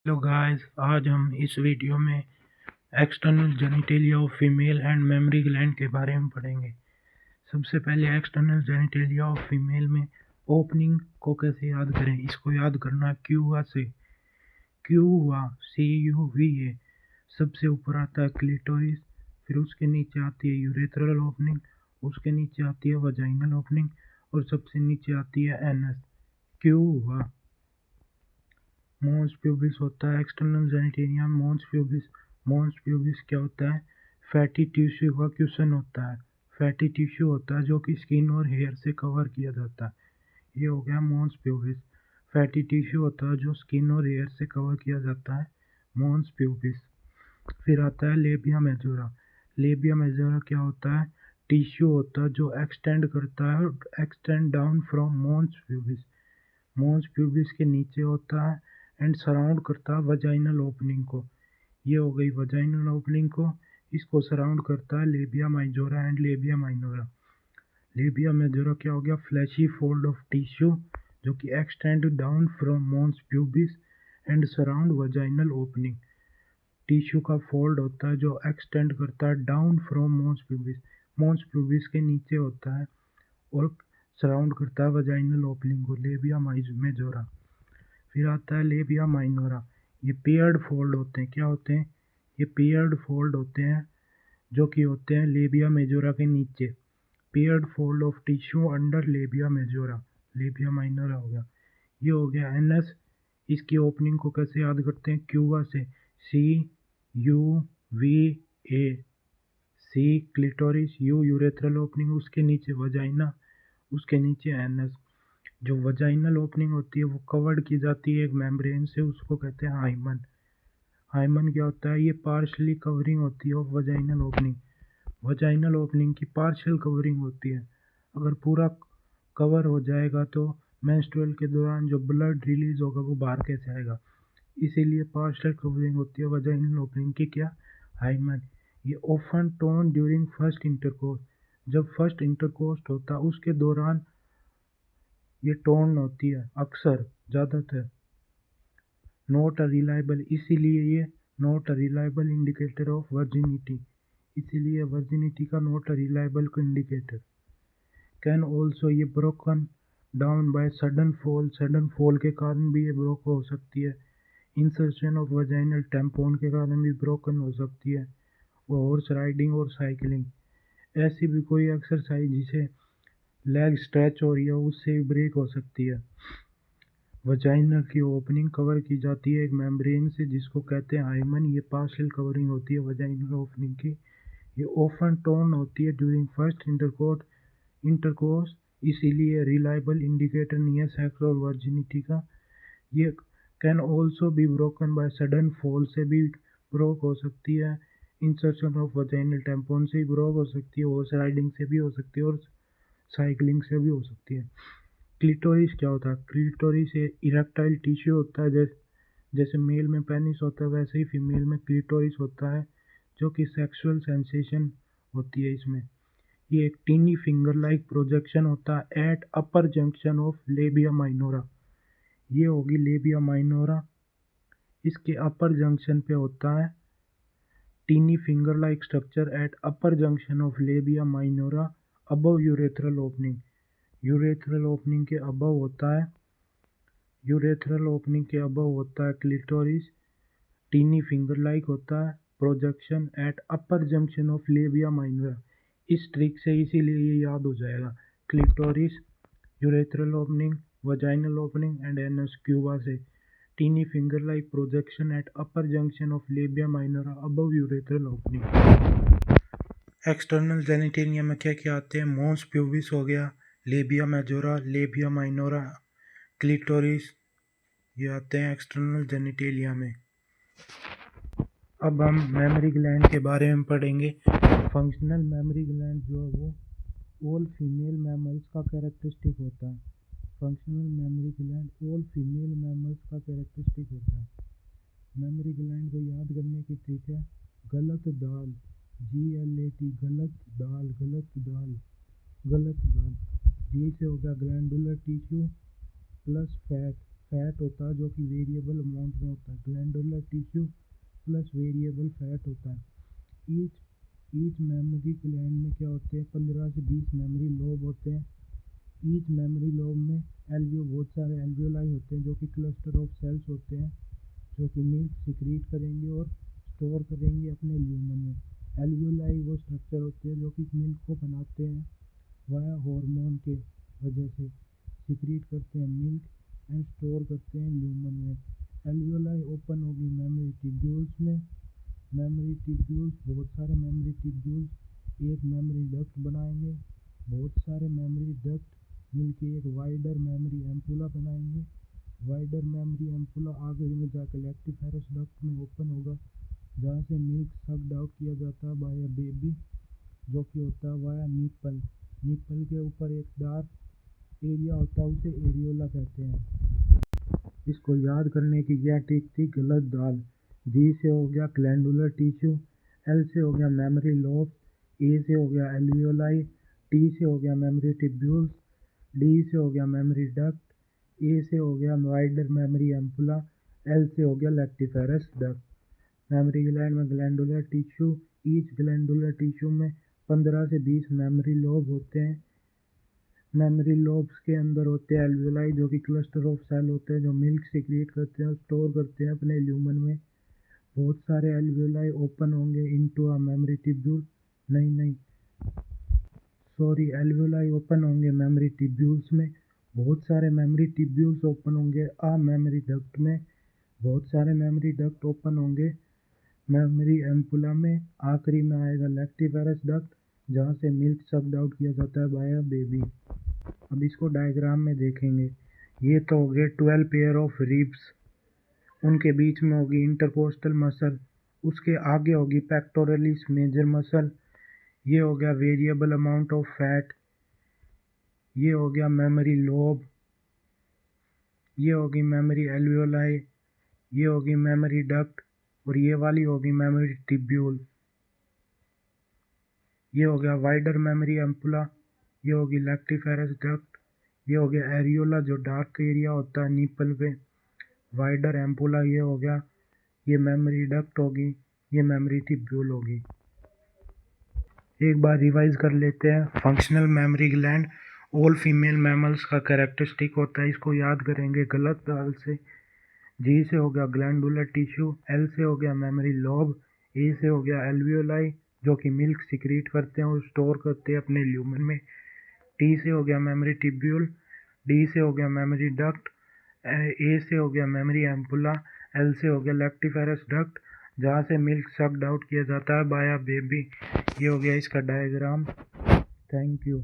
Hello guys, आज हम इस वीडियो में external genitalia of female and mammary gland के बारे में पढ़ेंगे। सबसे पहले एक्सटर्नल जेनिटेलिया ऑफ फीमेल में ओपनिंग को कैसे याद करें। इसको याद करना क्यूआ से। क्यू हुआ CUVA, सबसे ऊपर आता है क्लिटोरिस, फिर उसके नीचे आती है यूरेथ्रल ओपनिंग, उसके नीचे आती है वजाइनल ओपनिंग और सबसे नीचे आती है एनस। क्यू हुआ। मोन्स प्यूबिस होता है एक्सटर्नल जेनिटेलिया। मोन्स प्यूबिस क्या होता है? फैटी टिश्यू का क्वेश्चन होता है। फैटी टिश्यू होता है जो कि स्किन और हेयर से कवर किया जाता है। ये हो गया मोन्स प्यूबिस। फैटी टिश्यू होता है जो स्किन और हेयर से कवर किया जाता है, मोन्स प्यूबिस। फिर आता है लेबिया मेजोरा। लेबिया मेजोरा क्या होता है? टिश्यू होता है जो एक्सटेंड करता है, extend down from mons pubis. Mons pubis के नीचे होता है एंड सराउंड करता है वजाइनल ओपनिंग को। ये हो गई वजाइनल ओपनिंग को। इसको सराउंड करता है labia majora and labia minora. Labia majora क्या हो गया? फ्लैशी फोल्ड ऑफ टिश्यू जो कि extend down from mons pubis and surround vaginal opening. Tissue का फोल्ड होता है जो एक्सटेंड करता है down from mons pubis, mons pubis के नीचे होता है और सराउंड करता है वजाइनल ओपनिंग को, लेबिया मेजोरा। फिर आता है लेबिया माइनोरा। ये पेयर्ड फोल्ड होते हैं। क्या होते हैं? ये पेयर्ड फोल्ड होते हैं जो कि होते हैं लेबिया मेजोरा के नीचे। Paired fold of tissue under लेबिया majora, labia minora हो गया। ये हो गया एनस। इसकी ओपनिंग को कैसे याद करते हैं? क्यूआ से। CUVA। C clitoris, U urethral opening, उसके नीचे वजाइना, उसके नीचे एनस। जो वजाइनल ओपनिंग होती है वो कवर्ड की जाती है एक मेम्ब्रेन से, उसको कहते हैं हाइमन। हाइमन क्या होता है? ये पार्शली कवरिंग होती है of vaginal opening. Vaginal opening की पार्शियल कवरिंग होती है। अगर पूरा कवर हो जाएगा तो मेंस्ट्रुअल के दौरान जो ब्लड रिलीज होगा वो बाहर कैसे आएगा। इसीलिए पार्शियल कवरिंग होती है वजाइनल ओपनिंग की, क्या? हाइमन। ये often tone during first intercourse, जब फर्स्ट इंटरकोर्स होता है उसके दौरान ये टोन होती है अक्सर, ज़्यादातर। नॉट अ रिलायबल, इसीलिए ये not a reliable indicator of virginity, इसीलिए वर्जिनिटी का not a reliable indicator. Can also, ये broken down by sudden fall, sudden fall के कारण भी ये ब्रोक हो सकती है। इंसर्शन ऑफ वजाइनल टैम्पोन के कारण भी ब्रोकन हो सकती है। वो हॉर्स राइडिंग और साइकिलिंग, ऐसी भी कोई एक्सरसाइज जिसे लेग स्ट्रेच हो रही है उससे भी ब्रेक हो सकती है। वजाइना की ओपनिंग कवर की जाती है एक मेम्ब्रेन से जिसको कहते हैं हाइमन। ये पार्शियल कवरिंग होती है वजाइनल ओपनिंग की। ये ऑफन टोन होती है ड्यूरिंग फर्स्ट इंटरकोर्स, इसीलिए रिलायबल इंडिकेटर नहीं है सेक्स और वर्जिनिटी का। ये can also be broken by sudden fall, से भी ब्रोक हो सकती है। इंसर्शन ऑफ वजाइनल टैम्पोन से भी ब्रोक हो सकती है, हॉर्स राइडिंग से भी हो सकती है और साइकिलिंग से भी हो सकती है। क्लिटोरिस क्या होता है? क्लिटोरिस इरेक्टाइल टिश्यू होता है। जैसे मेल में पेनिस होता है वैसे ही फीमेल में क्लिटोरिस होता है जो कि सेक्सुअल सेंसेशन होती है इसमें। ये एक टीनी फिंगर लाइक प्रोजेक्शन होता है eight upper junction of labia minora. ये होगी लेबिया माइनोरा, इसके अपर जंक्शन पे होता है tiny finger like structure at upper junction of labia minora above urethral opening. Urethral opening के अबव होता है, यूरेथ्रल ओपनिंग के अबव होता है क्लिटोरिस। टीनी फिंगर लाइक होता है projection at upper junction of labia minora. इस ट्रिक से इसीलिए ये याद हो जाएगा, clitoris, urethral opening, vaginal opening and anus क्यूबा से। Tiny finger like projection at upper junction of labia minora above urethral opening. External genitalia में क्या क्या आते हैं? मोन्स प्यूबिस हो गया, labia majora, labia minora, clitoris, ये आते हैं एक्सटर्नल जेनिटेलिया में। अब हम मेमोरी ग्लैंड के बारे में पढ़ेंगे। फंक्शनल मेमोरी ग्लैंड जो है वो ऑल फीमेल मैमल्स का कैरेक्टरिस्टिक होता है। Functional mammary gland all female mammals का कैरेक्टरिस्टिक होता है। मेमोरी ग्लैंड को याद करने की ट्रिक है गलत दाल, GLAT, गलत दाल, गलत दाल, गलत दाल। जी से हो गया glandular tissue plus fat, fat होता है जो कि वेरिएबल अमाउंट में होता है। Glandular tissue plus variable fat होता है। ईच मेमोरी ग्लैंड में क्या होते हैं, 15 से 20 मेमोरी लोब होते हैं। ईच मेमोरी लोब में बहुत सारे एल्वियोलाई होते हैं जो कि क्लस्टर ऑफ सेल्स होते हैं जो कि मिल्क सिक्रीट करेंगे और स्टोर करेंगे अपने ल्यूमन में। एल्वियोलाई वो स्ट्रक्चर होते हैं जो कि मिल्क को बनाते हैं वाया हार्मोन के वजह से, सिक्रीट करते हैं मिल्क एंड स्टोर करते हैं ल्यूमन में। एल्वियोलाई ओपन होगी मेमोरी ट्यूब्यूल्स में। मेमोरी ट्यूब्यूल्स, बहुत सारे मेमोरी ट्यूब्यूल्स एक मेमोरी डक्ट बनाएंगे। बहुत सारे मेमोरी डक्ट मिलके एक वाइडर मेमोरी एम्पुला बनाएंगे। वाइडर मेमोरी एम्पुला आगे में जाकर लैक्टिफेरस डक्ट में ओपन होगा जहाँ से मिल्क सक्ड आउट किया जाता है बाय अ बेबी, जो कि होता है वाया निपल। निपल के ऊपर एक डार्क एरिया होता है, उसे एरियोला कहते हैं। इसको याद करने की क्या टिक थी, गलत दाल। जी से हो गया ग्लैंडुलर टिश्यू, एल से हो गया मेमोरी लोब्स, ए से हो गया एल्वियोलाई, टी से हो गया मेमोरी ट्यूब्यूल्स, डी से हो गया मेमोरी डक्ट, ए से हो गया वाइडर मेमोरी एम्पुला, एल से हो गया लैक्टिफेरस डक्ट। मेमोरी ग्लैंड में glandular tissue, each glandular tissue में 15 से 20 मेमोरी लोब होते हैं। मेमोरी लोब्स के अंदर होते हैं एल्वियोलाई जो कि क्लस्टर ऑफ सेल होते हैं जो मिल्क सिक्रीट करते हैं और स्टोर करते हैं अपने ल्यूमन में। बहुत सारे एल्वियोलाई ओपन होंगे इनटू अ मेमोरी ट्यूब्यूल, नहीं सॉरी, एल्वियोलाई ओपन होंगे मेमोरी ट्यूब्यूल्स में। बहुत सारे मेमोरी ट्यूब्यूल्स ओपन होंगे आ मेमोरी डक्ट में। बहुत सारे मेमोरी डक्ट ओपन होंगे मेमोरी एम्पुला में। आखिरी में आएगा लैक्टिफेरस डक्ट जहाँ से मिल्क सक्ड आउट किया जाता है बाय अ बेबी। अब इसको डायग्राम में देखेंगे। ये तो हो गए 12 पेयर ऑफ रिब्स, उनके बीच में होगी इंटरकोस्टल मसल, उसके आगे होगी पेक्टोरलिस मेजर मसल। ये हो गया वेरिएबल अमाउंट ऑफ फैट। ये हो गया मेमोरी लोब। ये होगी मेमोरी एल्वियोलाई। ये होगी मेमोरी डक्ट और ये वाली होगी मेमोरी ट्यूब्यूल। ये हो गया वाइडर मेमोरी एम्पुला। ये होगी लैक्टिफेरस डक्ट। ये हो गया एरियोला जो डार्क एरिया होता है निपल पे। वाइडर एम्पुला ये हो गया, ये मेमोरी डक्ट होगी, ये मेमोरी ट्यूब्यूल होगी। एक बार रिवाइज कर लेते हैं। Functional mammary gland all female mammals का कैरेक्टरिस्टिक होता है, इसको याद करेंगे गलत दाल से। जी से हो गया ग्लैंडुलर टिश्यू, एल से हो गया मेमोरी लोब, ए से हो गया एल्वियोलाई जो कि मिल्क सिक्रीट करते हैं और स्टोर करते हैं अपने ल्यूमन में। टी से हो गया मेमोरी ट्यूब्यूल, डी से हो गया मेमोरी डक्ट, ए से हो गया मेमोरी एम्पुला, एल से हो गया लैक्टिफेरस डक्ट जहाँ से मिल्क सक्ड आउट किया जाता है बाय अ बेबी। ये हो गया इसका डायग्राम। Thank you.